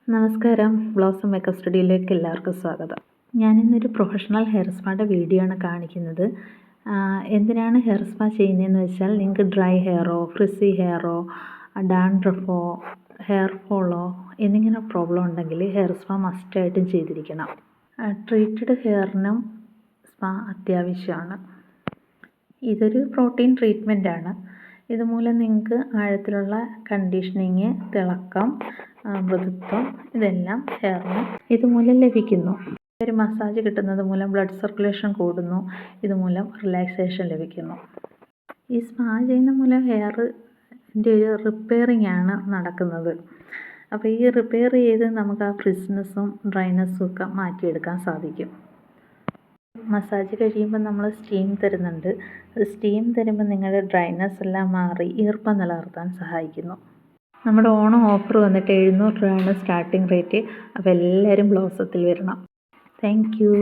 നമസ്കാരം, blossom makeup സ്റ്റുഡിയോയിലേക്ക് എല്ലാവർക്കും സ്വാഗതം. ഞാനിന്നൊരു പ്രൊഫഷണൽ ഹെയർ സ്പായുടെ വീഡിയോ ആണ് കാണിക്കുന്നത്. എന്തിനാണ് ഹെയർ സ്പാ ചെയ്യുന്നതെന്ന് വെച്ചാൽ, നിങ്ങൾക്ക് ഡ്രൈ ഹെയറോ, ഫ്രിസി ഹെയറോ, ഡാൻഡ്രഫോ, ഹെയർ ഫോളോ എന്നിങ്ങനെ പ്രോബ്ലം ഉണ്ടെങ്കിൽ ഹെയർ സ്പാ മസ്റ്റായിട്ടും ചെയ്തിരിക്കണം. ട്രീറ്റഡ് ഹെയറിനും സ്പാ അത്യാവശ്യമാണ്. ഇതൊരു പ്രോട്ടീൻ ട്രീറ്റ്മെൻറ്റാണ്. ഇതുമൂലം നിങ്ങൾക്ക് ആഴത്തിലുള്ള കണ്ടീഷനിങ്, തിളക്കം, മൃദുത്വം ഇതെല്ലാം ഹെയറിന് ഇതുമൂലം ലഭിക്കുന്നു. ഒരു മസാജ് കിട്ടുന്നത് മൂലം ബ്ലഡ് സർക്കുലേഷൻ കൂടുന്നു. ഇതുമൂലം റിലാക്സേഷൻ ലഭിക്കുന്നു. ഈ സ്പാ ചെയ്യുന്ന മൂലം ഹെയറിൻ്റെ ഒരു റിപ്പയറിംഗ് ആണ് നടക്കുന്നത്. അപ്പോൾ ഈ റിപ്പയർ ചെയ്ത് നമുക്ക് ആ ഫ്രിസ്നെസ്സും ഡ്രൈനെസ്സും ഒക്കെ മാറ്റിയെടുക്കാൻ സാധിക്കും. മസാജ് കഴിയുമ്പോൾ നമ്മൾ സ്റ്റീം തരുന്നുണ്ട്. അത് സ്റ്റീം തരുമ്പോൾ നിങ്ങളുടെ ഡ്രൈനെസ് എല്ലാം മാറി ഈർപ്പം നിലനിർത്താൻ സഹായിക്കുന്നു. നമ്മുടെ ഓണം ഓഫർ വന്നിട്ട് 700 രൂപയാണ് സ്റ്റാർട്ടിംഗ് റേറ്റ്. അപ്പോൾ എല്ലാവരും ബ്ലോസത്തിൽ വരണം. Thank you.